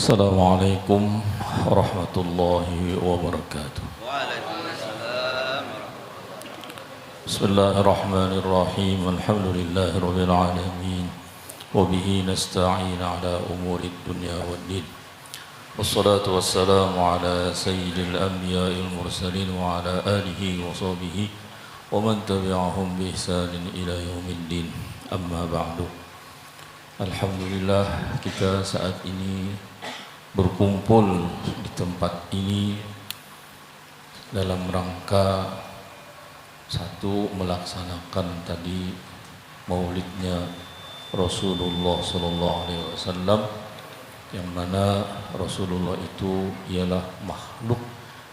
Assalamualaikum warahmatullahi wabarakatuh. Waalaikumsalam. Bismillahirrahmanirrahim. Alhamdulillahi rabbil alamin. Wa bihi nasta'in ala umuri dunya waddin. Wassalatu wassalamu ala sayyidil anbiya'il mursalin wa ala alihi wa sahbihi wa man tabi'ahum bi ihsanin ila yaumiddin. Amma ba'du. Alhamdulillah, kita saat ini berkumpul di tempat ini dalam rangka satu, melaksanakan tadi maulidnya Rasulullah sallallahu alaihi wasallam, yang mana Rasulullah itu ialah makhluk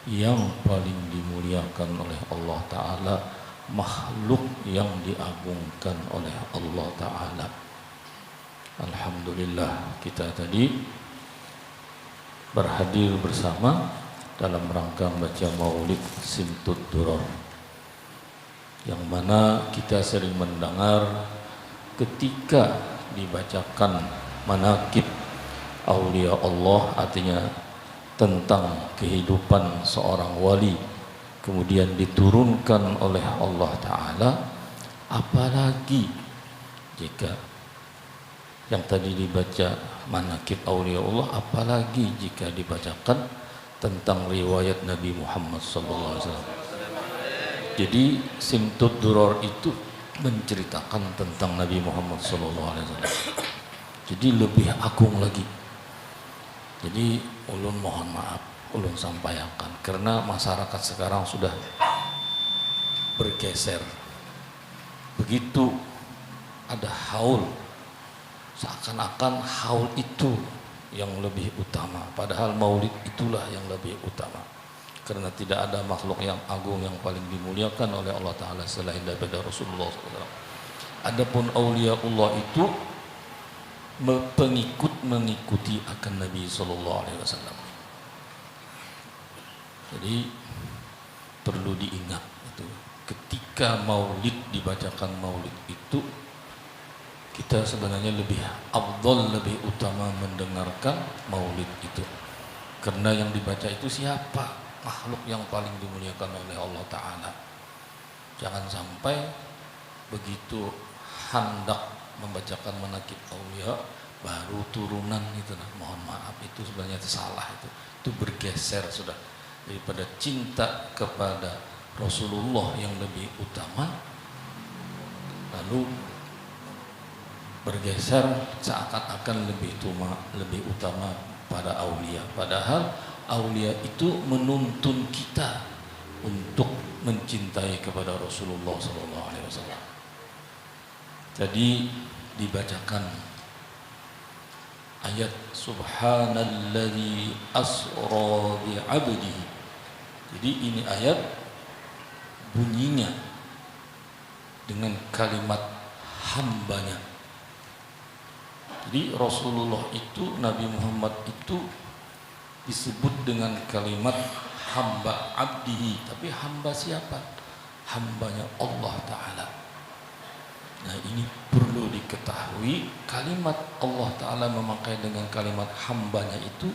yang paling dimuliakan oleh Allah Ta'ala, makhluk yang diagungkan oleh Allah Ta'ala. Alhamdulillah, kita tadi berhadir bersama dalam rangka membaca maulid Simtud Duror, yang mana kita sering mendengar ketika dibacakan manaqib aulia Allah, artinya tentang kehidupan seorang wali, kemudian diturunkan oleh Allah Ta'ala. Apalagi jika yang tadi dibaca manaqib aulia Allah, apalagi jika dibacakan tentang riwayat Nabi Muhammad SAW. Jadi Simtud Duror itu menceritakan tentang Nabi Muhammad SAW. Jadi lebih agung lagi. Jadi ulun mohon maaf, ulun sampaikan, karena masyarakat sekarang sudah bergeser. Begitu ada haul, seakan-akan haul itu yang lebih utama, padahal maulid itulah yang lebih utama, karena tidak ada makhluk yang agung yang paling dimuliakan oleh Allah Ta'ala selain daripada Rasulullah SAW. Adapun auliaullah itu mengikuti akan Nabi SAW. Jadi perlu diingat itu, ketika maulid dibacakan maulid itu, kita sebenarnya lebih afdal, lebih utama mendengarkan maulid itu, karena yang dibaca itu siapa? Makhluk yang paling dimuliakan oleh Allah Ta'ala. Jangan sampai begitu hendak membacakan manaqib aulia baru turunan itu, nah, mohon maaf, itu sebenarnya salah, itu bergeser sudah daripada cinta kepada Rasulullah yang lebih utama, lalu bergeser seakan-akan lebih utama pada aulia. Padahal aulia itu menuntun kita untuk mencintai kepada Rasulullah SAW. Jadi dibacakan ayat Subhanalladzi asra bi'abdihi. Jadi ini ayat bunyinya dengan kalimat hambanya. Jadi Rasulullah itu, Nabi Muhammad itu disebut dengan kalimat hamba abdihi. Tapi hamba siapa? Hambanya Allah Ta'ala. Nah, ini perlu diketahui, kalimat Allah Ta'ala memakai dengan kalimat hambanya itu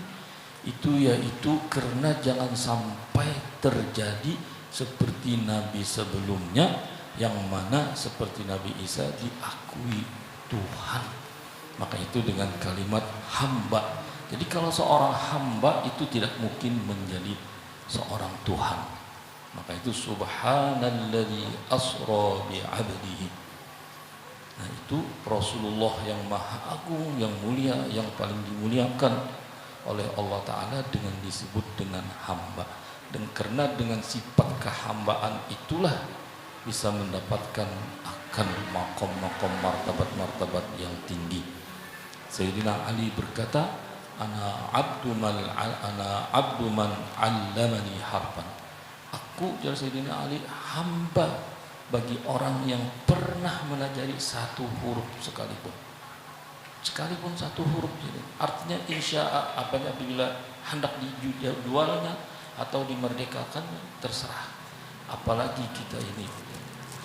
yaitu karena jangan sampai terjadi seperti Nabi sebelumnya, yang mana seperti Nabi Isa diakui Tuhan. Maka itu dengan kalimat hamba. Jadi kalau seorang hamba itu tidak mungkin menjadi seorang Tuhan. Maka itu Subhanalladzi asra bi'abdihi. Nah, itu Rasulullah yang maha agung, yang mulia, yang paling dimuliakan oleh Allah Ta'ala dengan disebut dengan hamba. Dan karena dengan sifat kehambaan itulah bisa mendapatkan akan makom-makom, martabat-martabat yang tinggi. Sayyidina Ali berkata, ana abdu man 'allamani harfan. Aku, jadi Sayyidina Ali, hamba bagi orang yang pernah melajari satu huruf sekalipun satu huruf. Jadi artinya insya apabila hendak dijualnya atau dimerdekakan, terserah. Apalagi kita ini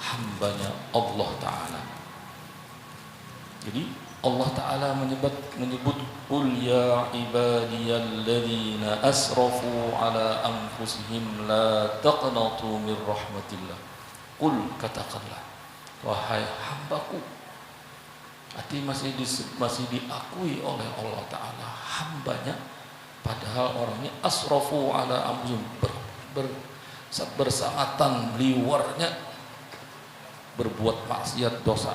hambanya Allah Ta'ala. Jadi Allah Ta'ala menyebut Qul ya ibadiyalladzina asrafu ala anfusihim la taqnatu min rahmatillah. Qul, katakanlah, wahai hambaku. Arti masih diakui oleh Allah Ta'ala hambanya, padahal orangnya asrafu ala anfusihim, bersangatan liwarnya berbuat maksiat dosa,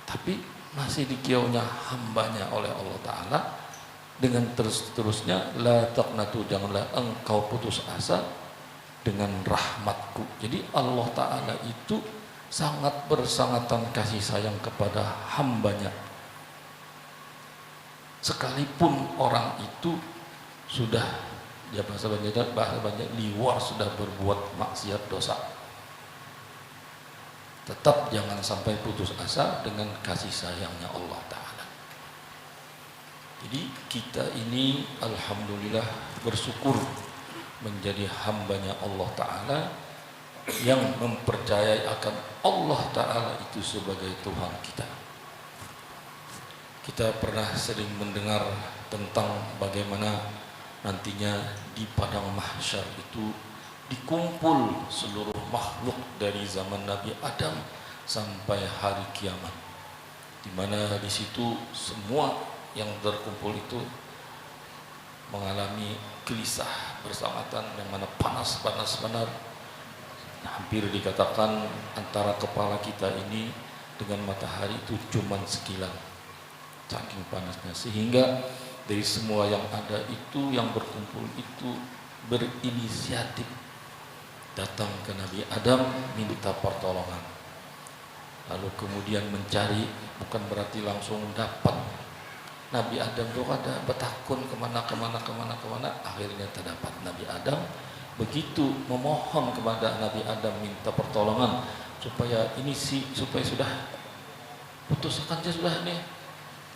tapi masih dikiaunya hambanya oleh Allah Ta'ala dengan terus-terusnya, la taqnatu, janganlah engkau putus asa dengan rahmatku. Jadi Allah Ta'ala itu sangat bersangatan kasih sayang kepada hambanya, sekalipun orang itu sudah, ya bahasa banyak liwar, sudah berbuat maksiat dosa, tetap jangan sampai putus asa dengan kasih sayangnya Allah Ta'ala. Jadi kita ini alhamdulillah bersyukur menjadi hambanya Allah Ta'ala yang mempercayai akan Allah Ta'ala itu sebagai Tuhan kita. Kita pernah sering mendengar tentang bagaimana nantinya di padang mahsyar itu dikumpul seluruh makhluk dari zaman Nabi Adam sampai hari kiamat, di mana di situ semua yang terkumpul itu mengalami gelisah bersangatan, yang mana panas benar, hampir dikatakan antara kepala kita ini dengan matahari itu cuman sekilan, saking panasnya, sehingga dari semua yang ada itu, yang berkumpul itu berinisiatif datang ke Nabi Adam minta pertolongan, lalu kemudian mencari, bukan berarti langsung dapat. Nabi Adam itu ada bertakun kemana, akhirnya terdapat. Nabi Adam begitu memohon kepada Nabi Adam minta pertolongan supaya supaya sudah putuskan saja sudah ini,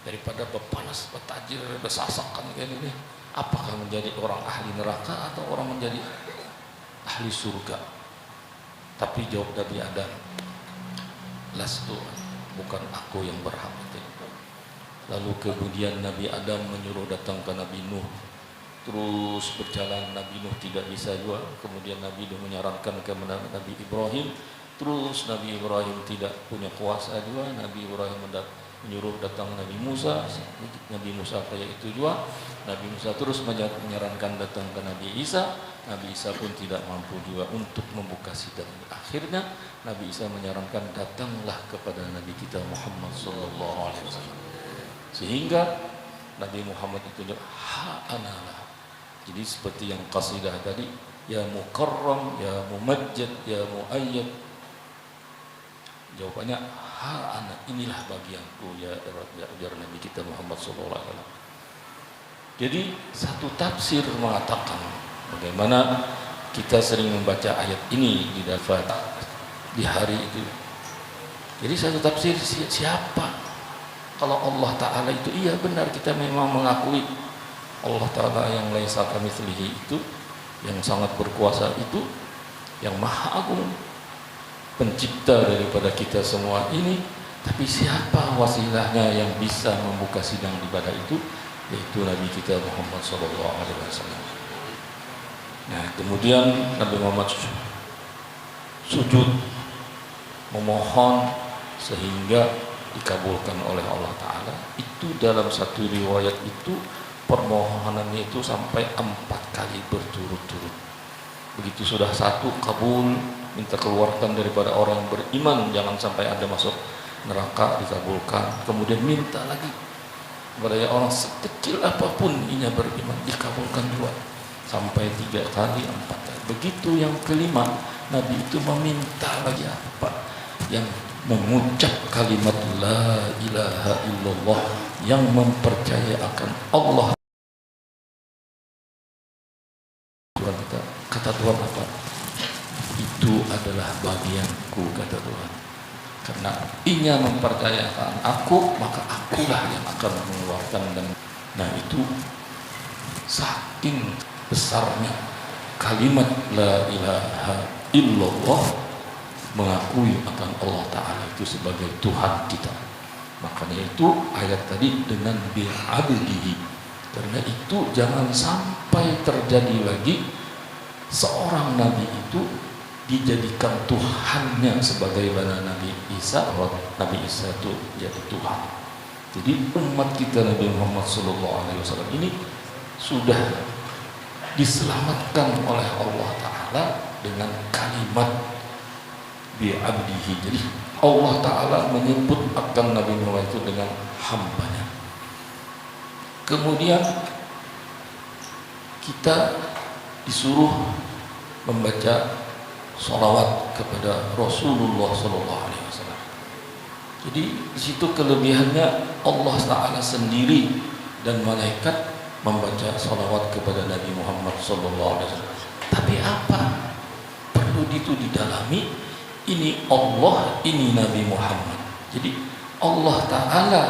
daripada berpanas, bertajir, bersasakan kayak ini, apakah menjadi orang ahli neraka atau orang menjadi ahli surga. Tapi jawab Nabi Adam, lastu, bukan aku yang berhak itu. Lalu kemudian Nabi Adam menyuruh datang ke Nabi Nuh, terus berjalan. Nabi Nuh tidak bisa juga, kemudian Nabi Nuh menyarankan ke Nabi Ibrahim, terus Nabi Ibrahim tidak punya kuasa juga, Nabi Ibrahim menyuruh datang Nabi Musa, Nabi Musa kayak itu juga, Nabi Musa terus menyarankan datang ke Nabi Isa, Nabi Isa pun tidak mampu juga untuk membuka sidang. Akhirnya Nabi Isa menyarankan datanglah kepada Nabi kita Muhammad sallallahu alaihi wasallam, sehingga Nabi Muhammad itu ha'analah. Jadi seperti yang qasidah tadi, ya mukarram, ya mumajjad, ya muayyad, jawabannya ha'ana, inilah bagianku ya Nabi kita Muhammad sallallahu alaihi wasallam. Jadi satu tafsir mengatakan bagaimana kita sering membaca ayat ini di dalam di hari itu. Jadi satu tafsir, siapa kalau Allah Ta'ala itu, iya benar, kita memang mengakui Allah Ta'ala yang laisa kamitslihi itu, yang sangat berkuasa itu, yang maha agung, pencipta daripada kita semua ini. Tapi siapa wasilahnya yang bisa membuka sidang ibadah itu? Yaitu Nabi kita Muhammad SAW. Nah, kemudian Nabi Muhammad sujud memohon sehingga dikabulkan oleh Allah Ta'ala. Itu dalam satu riwayat itu permohonannya itu sampai 4 kali berturut-turut. Begitu sudah satu kabul, minta keluarkan daripada orang beriman, jangan sampai ada masuk neraka, dikabulkan. Kemudian minta lagi kepada orang sekecil apapun inya beriman, dikabulkan juga, sampai 3 kali, 4 kali. Begitu yang kelima, Nabi itu meminta lagi apa? Yang mengucap kalimat la ilaha illallah, yang mempercayai akan Allah. Tuhan kita, kata Tuhan apa? Itu adalah bagianku, kata Tuhan. Karena inya mempercayakan aku, maka akulah yang akan mengeluarkan. Dan nah, itu saking besarnya kalimat la ilaha illallah, mengakui akan Allah Ta'ala itu sebagai Tuhan kita. Makanya itu ayat tadi dengan bi'abdihi. Karena itu jangan sampai terjadi lagi seorang nabi itu dijadikan Tuhannya sebagaimana Nabi Isa. Nabi Isa itu jadi Tuhan. Jadi umat kita Nabi Muhammad SAW ini sudah diselamatkan oleh Allah Ta'ala dengan kalimat bi'abdihi. Jadi Allah Ta'ala menyebut akan Nabi Muhammad itu dengan hambanya. Kemudian kita disuruh membaca sholawat kepada Rasulullah SAW. Jadi di situ kelebihannya Allah Ta'ala sendiri dan malaikat membaca sholawat kepada Nabi Muhammad SAW. Tapi apa? Perlu itu didalami. Ini Allah, ini Nabi Muhammad. Jadi Allah Ta'ala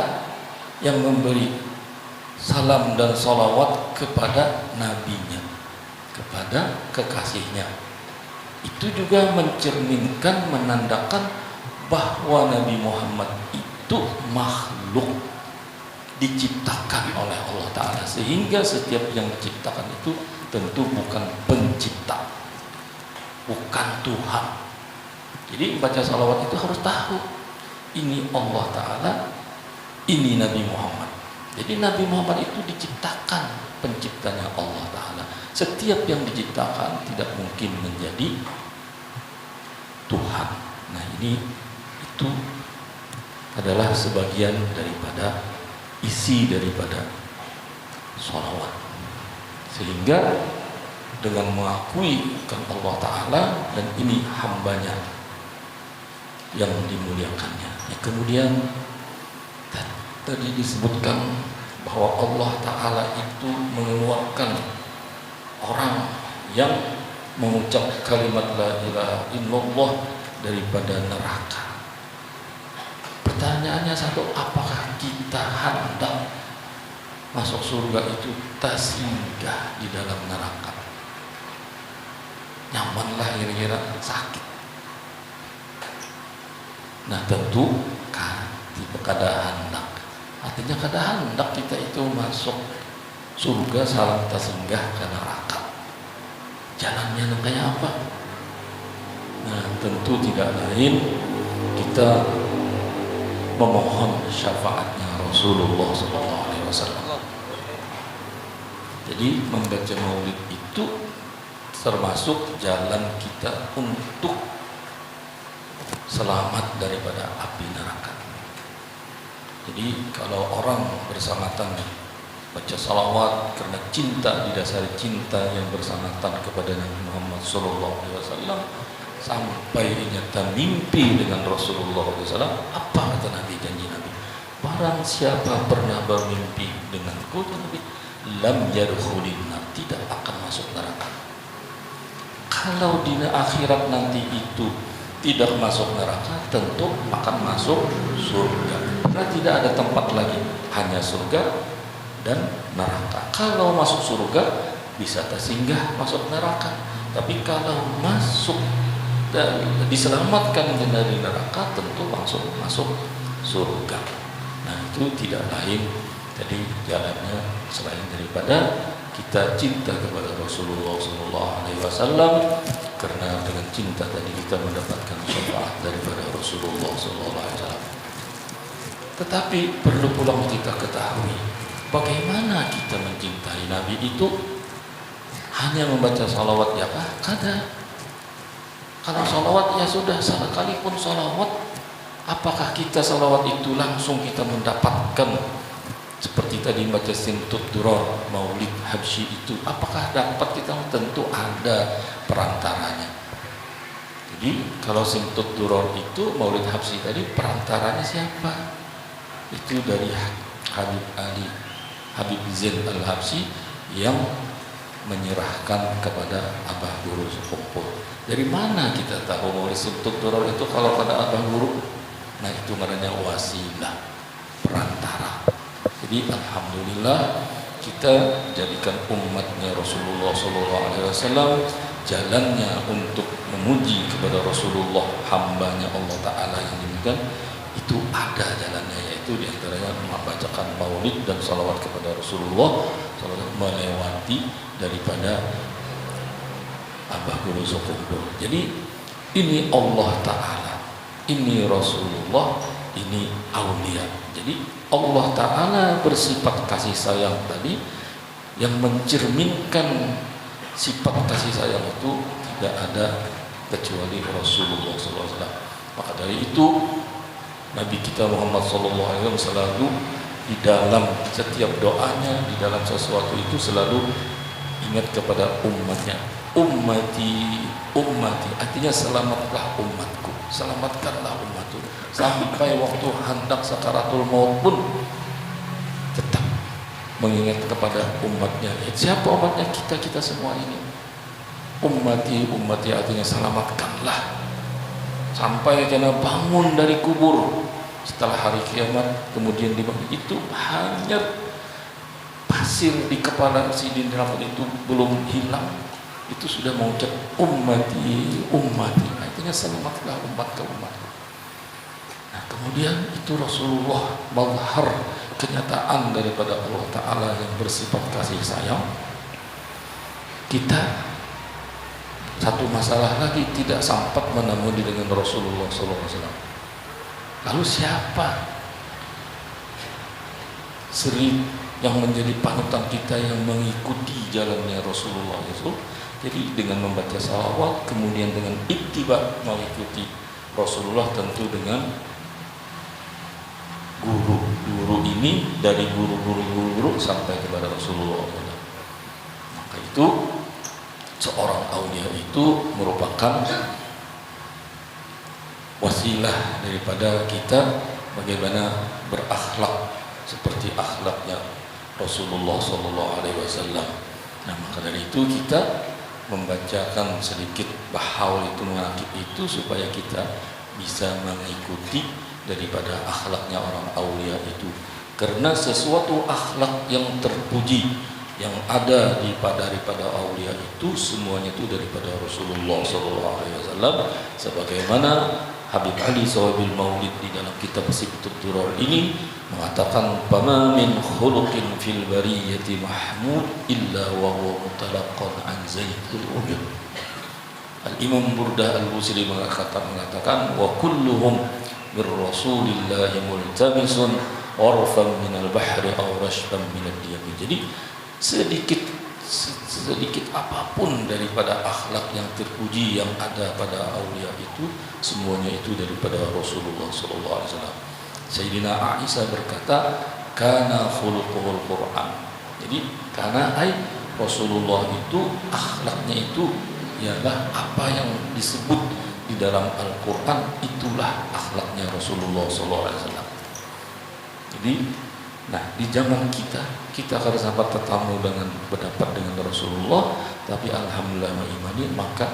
yang memberi salam dan sholawat kepada nabinya, kepada kekasihnya. Itu juga mencerminkan, menandakan bahwa Nabi Muhammad itu makhluk diciptakan oleh Allah Ta'ala, sehingga setiap yang diciptakan itu tentu bukan pencipta, bukan Tuhan. Jadi baca salawat itu harus tahu ini Allah Ta'ala, ini Nabi Muhammad. Jadi Nabi Muhammad itu diciptakan, penciptanya Allah Ta'ala. Setiap yang diciptakan tidak mungkin menjadi Tuhan. Nah ini itu adalah sebagian daripada isi daripada sholawat. Sehingga dengan mengakui kan Allah Ta'ala dan ini hambanya yang dimuliakannya. Kemudian tadi disebutkan bahwa Allah Ta'ala itu mengeluarkan orang yang mengucap kalimat la ilaha illallah daripada neraka. Pertanyaannya satu, apakah kita hendak masuk surga itu tersinggah di dalam neraka? Nyamanlah kira-kira, sakit. Nah tentu kada hendak. Artinya kada hendak kita itu masuk surga salam tersinggah ke neraka. Jalannya kayak apa? Nah tentu tidak lain kita memohon syafaatnya Rasulullah SAW. Jadi membaca maulid itu termasuk jalan kita untuk selamat daripada api neraka. Jadi kalau orang bersamatan baca salawat karena cinta, didasari cinta yang bersamatan kepada Nabi Muhammad SAW, sampai nyata mimpi dengan Rasulullah SAW, apa kata Nabi, janji Nabi, barang siapa pernah bermimpi denganku, Nabi, lam yadkhulin nar, tidak akan masuk neraka. Kalau di akhirat nanti itu tidak masuk neraka, tentu akan masuk surga. Karena tidak ada tempat lagi, hanya surga dan neraka. Kalau masuk surga bisa tersinggah masuk neraka, tapi kalau masuk dan diselamatkan dari neraka, tentu langsung masuk surga. Nah itu tidak lain jadi jalannya selain daripada kita cinta kepada Rasulullah SAW, karena dengan cinta tadi kita mendapatkan syafaat daripada Rasulullah SAW. Tetapi perlu pula kita ketahui bagaimana kita mencintai Nabi itu hanya membaca salawat ya kah? Kada. Kalau salawat ya sudah, sekalipun salawat, apakah kita salawat itu langsung kita mendapatkan seperti tadi baca Simtud Duror Maulid Habsyi itu, apakah dapat kita? Tentu ada perantaranya. Jadi kalau Simtud Duror itu Maulid Habsyi tadi, perantaranya siapa? Itu dari Habib Zain Al-Habsyi yang menyerahkan kepada Abah Guru Sukumpul. Dari mana kita tahu Maulid Simtud Duror itu kalau pada Abah Guru? Nah itu namanya wasilah, perantara. Jadi alhamdulillah kita jadikan umatnya Rasulullah SAW jalannya untuk memuji kepada Rasulullah, hambanya Allah Ta'ala yang demikian, itu ada jalannya, yaitu diantaranya membacakan maulid dan salawat kepada Rasulullah, salawat melewati daripada Abah Guru Sokumpul. Jadi ini Allah Ta'ala, ini Rasulullah, ini aulia. Jadi Allah Ta'ala bersifat kasih sayang tadi, yang mencerminkan sifat kasih sayang itu tidak ada kecuali Rasulullah SAW. Maka dari itu Nabi kita Muhammad SAW selalu di dalam setiap doanya, di dalam sesuatu itu selalu ingat kepada umatnya. Ummati, ummati, artinya selamatlah umatku, selamatkanlah umatku. Sampai waktu hendak sakaratul maut pun tetap mengingat kepada umatnya. Siapa umatnya? Kita semua ini. Ummati, ummati artinya selamatkanlah sampai kena bangun dari kubur setelah hari kiamat, kemudian dibangun. Itu hanya pasir di kepala si dindrapot itu belum hilang, itu sudah mengucap ummati, ummati, artinya selamatlah umat ke umat. Nah, kemudian itu Rasulullah mazhar kenyataan daripada Allah Ta'ala yang bersifat kasih sayang. Kita satu masalah lagi tidak sempat menemui dengan Rasulullah SAW. Lalu siapa seri yang menjadi panutan kita yang mengikuti jalannya Rasulullah itu? Jadi dengan membaca salawat, kemudian dengan ittiba mengikuti Rasulullah, tentu dengan guru ini dari guru sampai kepada Rasulullah. Maka itu seorang aulia itu merupakan wasilah daripada kita bagaimana berakhlak seperti akhlaknya Rasulullah SAW. Nah, maka dari itu kita membacakan sedikit bahaul itu, menakib itu, supaya kita bisa mengikuti daripada akhlaknya orang aulia itu. Karena sesuatu akhlak yang terpuji yang ada daripada aulia itu semuanya itu daripada Rasulullah SAW. Sebagaimana Habib Ali Sawabil Maulid di dalam kitab Sibtul Durar ini mengatakan, "Fama min khuluqin fil bariyati mahmud illa wa huwa mutalaqan an zaidul umur." Al-Imam Burdah Al-Busiri mengatakan, "Wa kulluhum bir Rasulillahi multamisun orfan minal bahri aw rashfan minad diyami." Jadi sedikit apapun daripada akhlak yang terpuji yang ada pada aulia itu semuanya itu daripada Rasulullah SAW. Sayyidina Aisyah berkata, "Kana khuluquhul Quran." Jadi karena Rasulullah itu akhlaknya itu ialah apa yang disebut di dalam Al-Quran, itulah akhlaknya Rasulullah SAW. Jadi nah, di zaman kita akan sampai tetamu dengan berdapat dengan Rasulullah, tapi alhamdulillah imani, maka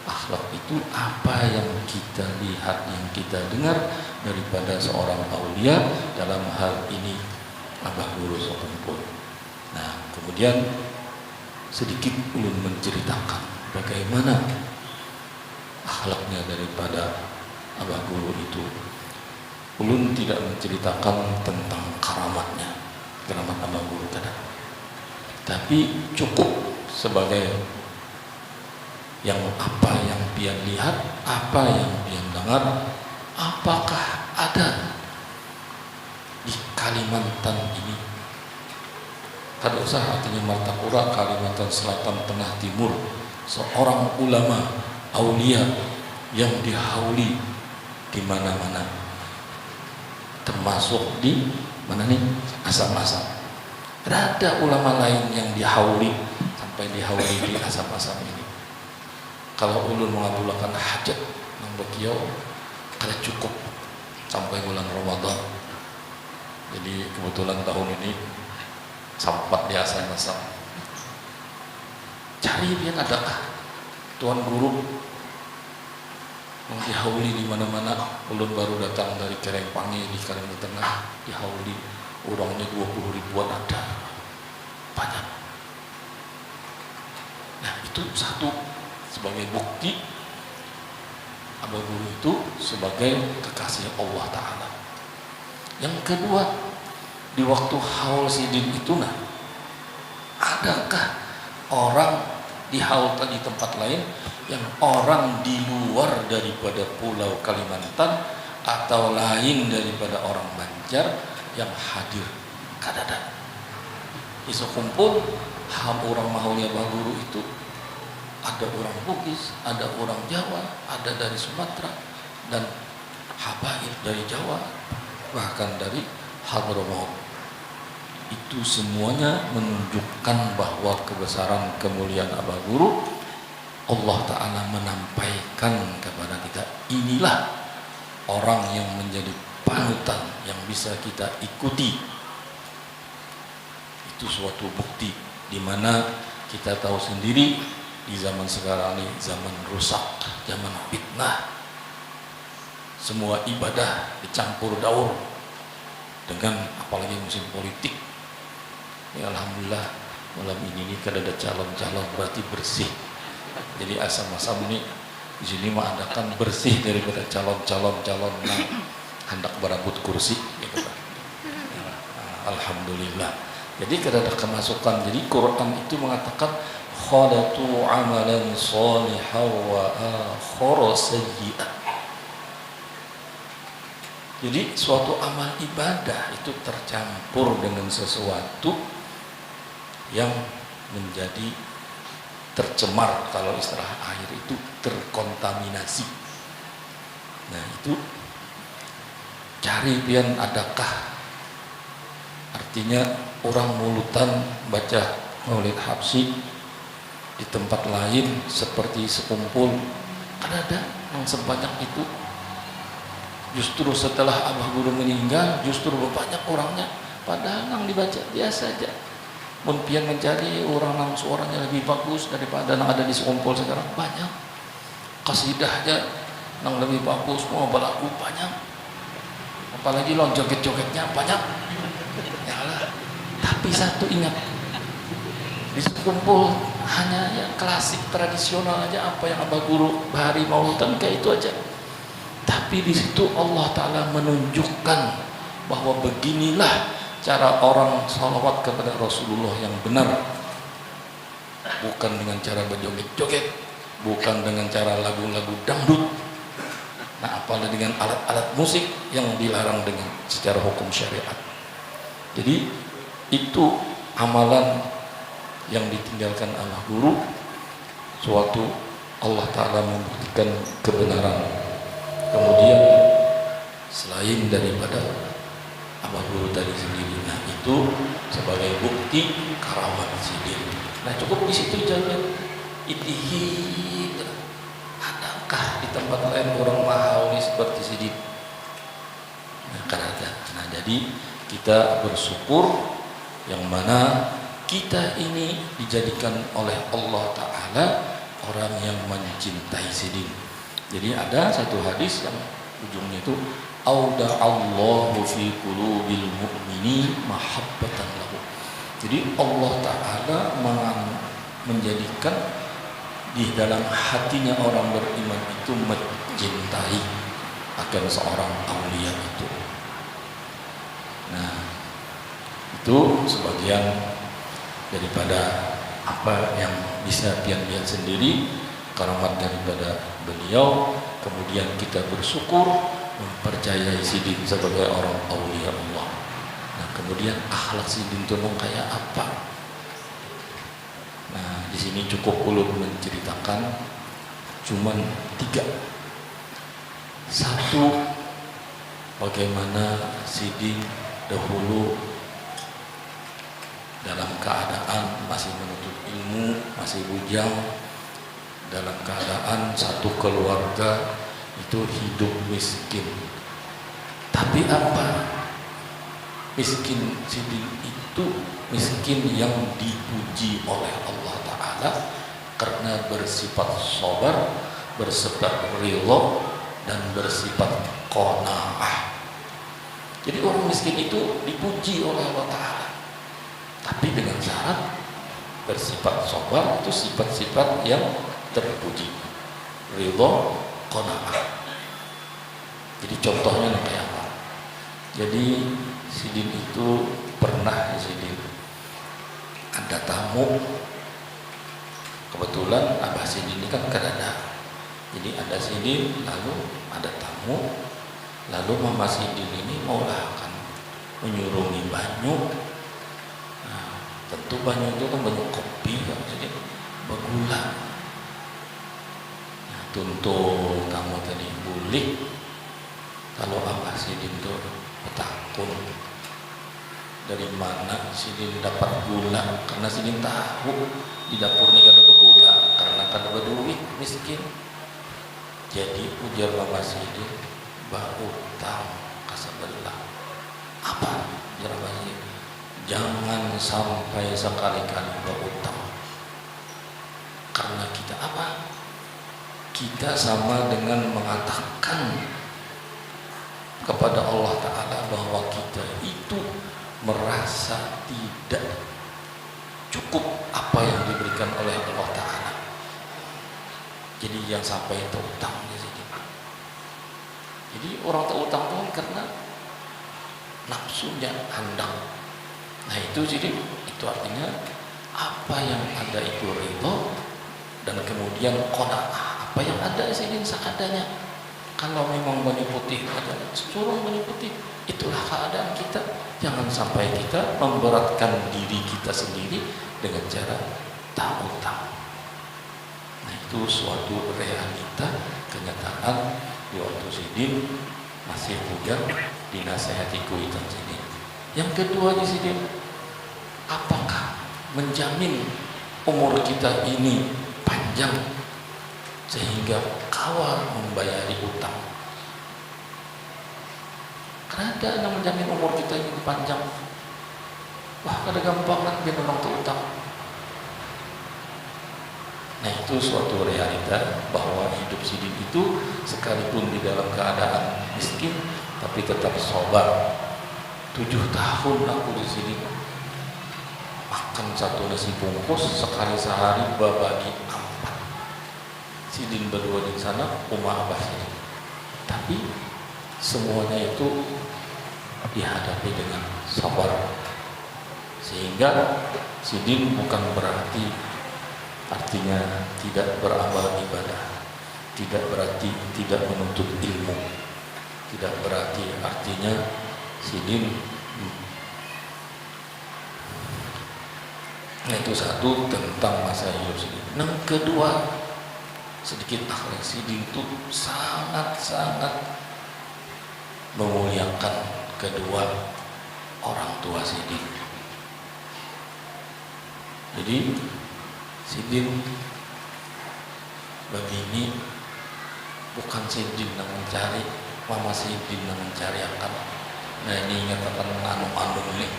akhlak itu apa yang kita lihat, yang kita dengar daripada seorang aulia, dalam hal ini Abah Guru Sokumpul. Nah, kemudian sedikit ulun menceritakan bagaimana akhlaknya daripada Abah Guru itu. Ulun tidak menceritakan tentang karamat Abah Guru tidak, tapi cukup sebagai yang apa yang pian lihat, apa yang pian dengar, apakah ada di Kalimantan ini. Kada usah artinya Martapura, Kalimantan Selatan, Tengah, Timur, seorang ulama aulia yang dihauli di mana-mana, termasuk di mana nih, asam-asam. Ada ulama lain yang dihauli sampai dihauli di asam-asam ini. Kalau ulun mengabulkan hajat yang beliau kada cukup sampai bulan Ramadan. Jadi kebetulan tahun ini sempat di asam-asam. Cari dia adakah tuan guru yang dihauli di mana-mana. Ulun baru datang dari Kerengpangi di Kalimantan Tengah, dihauli orangnya 20 ribuan ada, banyak. Nah, itu satu sebagai bukti Abah Guru itu sebagai kekasih Allah Ta'ala. Yang kedua, di waktu haul sidin itu adakah orang di haul di tempat lain yang orang di luar daripada pulau Kalimantan atau lain daripada orang Banjar yang hadir? Kadada isu kumpul orang maulnya Abah Guru itu ada orang Bugis, ada orang Jawa, ada dari Sumatera, dan habaib dari Jawa, bahkan dari Hadramaut. Itu semuanya menunjukkan bahwa kebesaran kemuliaan Abah Guru. Allah Ta'ala menampaikan kepada kita, inilah orang yang menjadi panutan yang bisa kita ikuti. Itu suatu bukti di mana kita tahu sendiri di zaman sekarang ini zaman rusak, zaman fitnah. Semua ibadah dicampur daur dengan apalagi musim politik. Ya alhamdulillah malam ini kada ada calon-calon, berarti bersih. Jadi asam-asam ini di sini mengadakan bersih daripada calon-calon hendak berebut kursi gitu kan. Alhamdulillah. Jadi kada ada kemasukan. Jadi Quran itu mengatakan khalatu amalan shalihan wa akhara sayyi'ah. Jadi suatu amal ibadah itu tercampur dengan sesuatu yang menjadi tercemar, kalau istilah air itu terkontaminasi. Nah itu cari pian adakah, artinya orang mulutan baca Maulid Habsyi di tempat lain seperti sekumpul, kan ada yang sebanyak itu. Justru setelah Abah Guru meninggal justru banyak orangnya, padahal yang dibaca biasa aja. Mungkin mencari orang yang suaranya lebih bagus daripada yang ada di sekumpul sekarang banyak. Kasidahnya yang lebih bagus mau berlaku banyak, apalagi lo joget-jogetnya banyak. Yalah. Tapi satu ingat, di sekumpul hanya yang klasik tradisional aja, apa yang Abah Guru bahari maulidan kayak itu aja. Tapi di situ Allah Ta'ala menunjukkan bahwa beginilah cara orang salawat kepada Rasulullah yang benar, bukan dengan cara berjoget-joget, bukan dengan cara lagu-lagu dangdut, nah apalagi dengan alat-alat musik yang dilarang dengan secara hukum syariat. Jadi itu amalan yang ditinggalkan Abah Guru, suatu Allah Ta'ala membuktikan kebenaran. Kemudian selain daripada Abah Guru tadi sendiri, nah itu sebagai bukti karamat sidin. Nah cukup di situ jangan itihi. Adakah di tempat lain orang mahal ini seperti sidin? Nah kan ada. Nah jadi kita bersyukur yang mana kita ini dijadikan oleh Allah Ta'ala orang yang mencintai sidin. Jadi ada satu hadis yang ujungnya itu auda Allahu fi qulubil mu'mini mahabbatan lahu. Jadi Allah Ta'ala menjadikan di dalam hatinya orang beriman itu mencintai akan seorang aulia itu. Nah itu sebagian daripada apa yang bisa pian lihat sendiri karamat daripada beliau. Kemudian kita bersyukur mempercayai sidin sebagai orang aulia Allah. Nah kemudian akhlak sidin itu kayak apa? Nah di sini cukup ulun menceritakan cuman 3. Satu, bagaimana sidin dahulu dalam keadaan masih menuntut ilmu, masih bujang, dalam keadaan satu keluarga itu hidup miskin. Tapi apa? Miskin sidin itu miskin yang dipuji oleh Allah Ta'ala karena bersifat sabar, bersifat ridho, dan bersifat qanaah. Jadi orang miskin itu dipuji oleh Allah Ta'ala, tapi dengan syarat bersifat sabar, itu sifat-sifat yang terpuji, ridho, qanaah. Jadi contohnya kayak apa? Jadi Sidin itu pernah Sidin ada tamu, kebetulan Abah Sidin ini kan kadada. Jadi ada Sidin, lalu ada tamu, lalu Mama Sidin ini maulah akan menyurungi banyu. Nah, tentu banyu itu kan banyak kopi, kan jadi bergula. Nah, tuntut tamu tadi bulik. Kalau Abah Sidin itu petakun, dari mana Sidin dapat gula? Karena Sidin tahu di dapur ini kada bergula, karena kada berduit, miskin. Jadi ujar Mama Sidin, bah utang kasabelah. Apa? Ujar Mama Sidin, jangan sampai sekali-kali berutang. Karena kita apa? Kita sama dengan mengatakan kepada Allah Ta'ala bahwa kita itu merasa tidak cukup apa yang diberikan oleh Allah Ta'ala. Jadi yang sampai terutang di sini. Jadi orang terutang pun karena nafsunya handal. Nah itu jadi itu artinya apa yang ada itu ridho, dan kemudian qanaah, apa yang ada di sini seadanya. Kalau memang banyu putih ada, suruh banyu putih. Itulah keadaan kita. Jangan sampai kita memberatkan diri kita sendiri dengan cara tak utang. Nah itu suatu realita kenyataan di waktu Sidin masih juga dinasehati kuitan Sidin. Yang kedua di Sidin, apakah menjamin umur kita ini panjang sehingga kawal membayari utang? Kada yang menjamin umur kita ini panjang. Wah, kada gampang kan biar orang utang. Nah itu suatu realita bahwa hidup Sidin itu sekalipun di dalam keadaan miskin tapi tetap sobar. 7 tahun aku di sini makan satu nasi bungkus sekali sehari babagi 4. Sidin berdua di sana, Umar Abah Sidin. Tapi semuanya itu dihadapi dengan sabar. Sehingga Sidin bukan berarti artinya tidak beramal ibadah, tidak berarti tidak menuntut ilmu, tidak berarti artinya Sidin itu satu tentang masa hidup Sidin. Yang kedua, sedikit akhlak Sidin itu sangat-sangat memuliakan kedua orang tua Sidin. Jadi Sidin begini bukan Sidin yang mencari, Mama Sidin yang mencari akan. Nah ini ingatan anu-anu nih.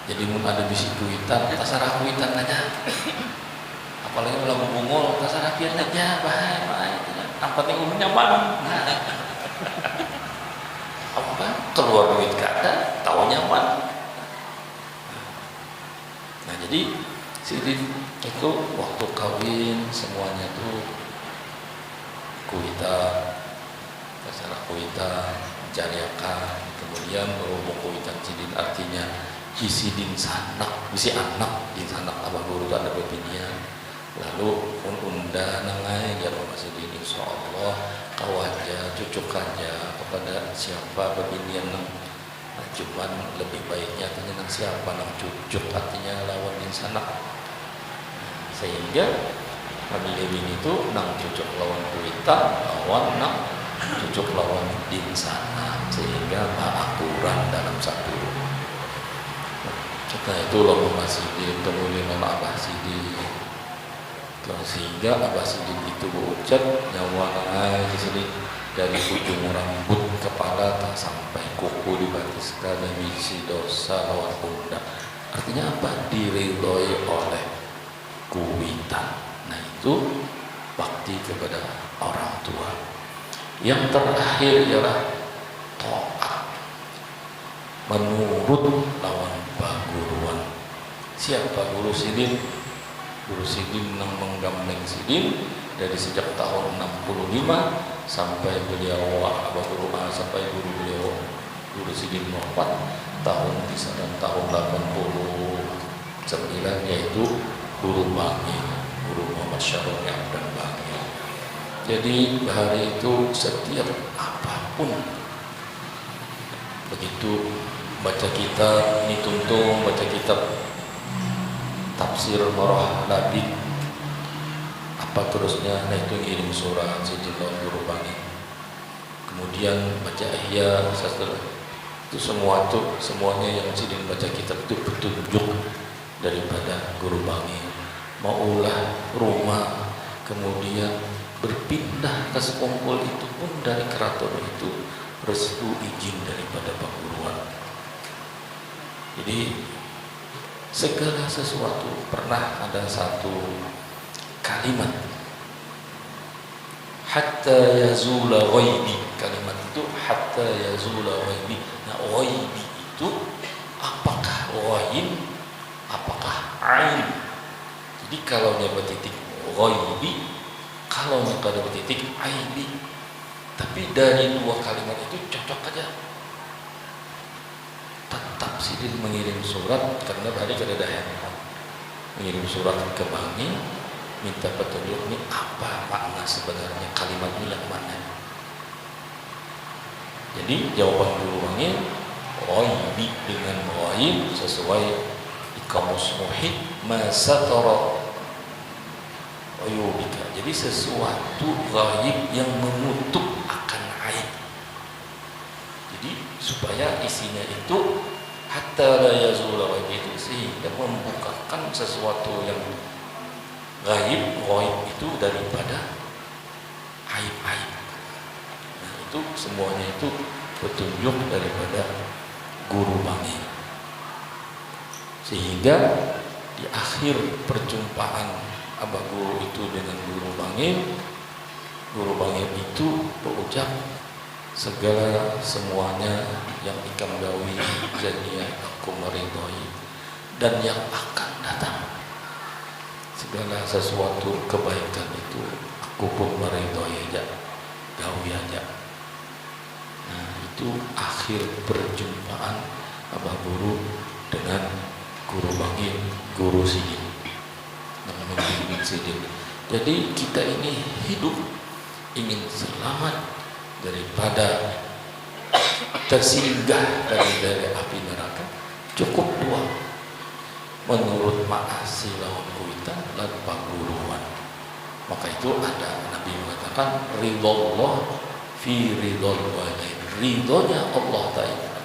Jadi mun ada bisi kuitan, tasarah kuitan aja. Apalagi kalau bungul, tasarah biar aja, bahaya. Tampaknya umumnya bang. Apa? Keluar duit kada, tahu nyaman. Nah jadi Sidin itu waktu kawin semuanya tuh kuitan, tasarah kuitan, jariakan, kemudian berhubung kuitan Sidin artinya Sidin sanak, bisi anak di sanak abah guru ada pepinian. Lalu pun unda nangai dia Mama Sidin, insya Allah kau aja cucuk aja kepada siapa pepinian nang. Nah, cuman lebih baiknya artinya nang siapa nang cucuk artinya lawan di sanak. Sehingga family ini itu nang cucuk lawan kuitan, lawan nang cucuk lawan din sana, sehingga akuran dalam satu. Setelah itu Mama Sidin kemudian Mama Abah Sidin, sehingga Abah Sidin itu berucap nyawa di sini dari ujung rambut kepala tak sampai kuku dibatiskan demi si dosa lawan pundak. Artinya apa? Diridhoi oleh kuitan. Nah itu bakti kepada orang tua. Yang terakhir ialah taat menurut lawan paguruan. Siapa guru Sidin? Guru Sidin yang menggambleng Sidin dari sejak tahun 65 sampai beliau sampai guru beliau Guru Sidin wafat tahun kisaran tahun 89, yaitu Guru Bangil, Guru Muhammad Syarul dan Bangil. Jadi hari itu setiap apapun begitu baca kitab ini tuntung, baca kitab tafsir Marah Nabi apa terusnya, nah itu ngirim surat Sidin Guru Bangil, kemudian baca Ihya Sastra, itu semuanya yang Sidin baca kitab itu petunjuk daripada Guru Bangil. Maulah rumah kemudian berpindah ke sekumpul itu pun dari keraton itu restu izin daripada Pak Guruan. Jadi segala sesuatu pernah ada satu kalimat hatta yazula ghaibi, kalimat itu hatta yazula ghaibi. Nah, ghaibi itu apakah ghaib, apakah ain? Jadi kalau dia bertitik ghaibi, kalau dia bertitik aibi. Tapi dari dua kalimat itu cocok aja. Tetap Sidin mengirim surat karena tadi ada handphone, mengirim surat ke Bangil minta petunjuk ini apa makna sebenarnya kalimat ini yang mana. Jadi jawaban Guru Bangil ghaibi dengan ghaib sesuai di kamus Muhit masatara uyubika. Jadi sesuatu ghaib yang menutup akan aib. Jadi supaya isinya itu hatta la yazula ghaib itu sehingga membukakan sesuatu yang ghaib itu daripada aib-aib. Nah, itu semuanya itu petunjuk daripada Guru Bangil. Sehingga di akhir perjumpaan Abah Guru itu dengan Guru Bangil itu berucap segala semuanya yang ikam gawi jadinya aku meridhoi dan yang akan datang segala sesuatu kebaikan itu aku pun meridhoi aja, gawi aja. Nah, itu akhir perjumpaan Abah Guru dengan Guru Bangil, Guru Sidin, namanya Guru Sidin. Jadi kita ini hidup ingin selamat daripada tersinggah dari api neraka, cukup dua. Menurut ma'asi lawan kuitan dan paguruan. Maka itu ada Nabi mengatakan ridhollah fi ridhol walidain. Ridhonya Allah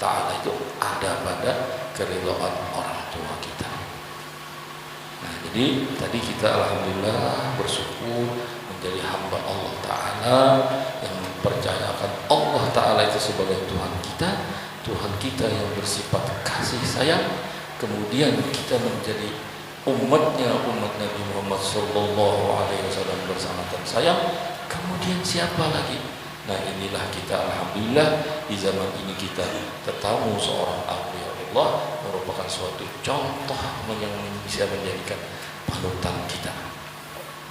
Ta'ala itu ada pada keridhaan orang tua kita. Nah, jadi tadi kita alhamdulillah bersyukur menjadi hamba Allah Ta'ala yang mempercayakan Allah Ta'ala itu sebagai Tuhan kita yang bersifat kasih sayang. Kemudian kita menjadi umat Nabi Muhammad SAW bersama dan sayang. Kemudian siapa lagi? Nah, inilah kita alhamdulillah di zaman ini kita bertemu seorang awliya Allah merupakan suatu contoh yang bisa menjadikan panutan kita.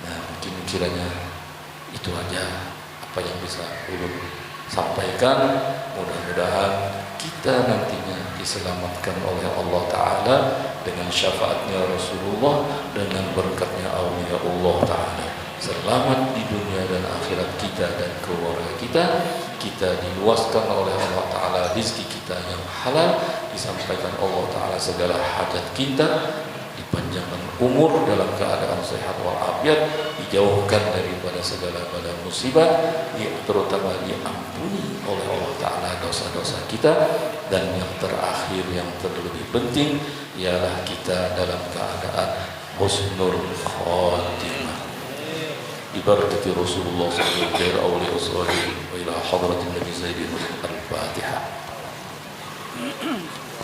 Nah, mungkin kiranya itu aja apa yang bisa ulun sampaikan. Mudah-mudahan kita nantinya diselamatkan oleh Allah Ta'ala dengan syafaatnya Rasulullah, dengan berkatnya awliya Allah Ta'ala. Selamat di dunia dan akhirat kita dan keluarga kita. Kita diluaskan oleh Allah Ta'ala rizki kita yang halal, disampaikan Allah Ta'ala segala hajat kita, dipanjangkan umur dalam keadaan sehat walafiat, dijauhkan daripada segala bala musibah, terutama diampuni oleh Allah Ta'ala dosa-dosa kita, dan yang terakhir yang terlebih penting ialah kita dalam keadaan husnul khatimah bi barakati Rasulullah sallallahu alaihi wasallam wa ila hadratin Nabi Zaidin al-Fatihah.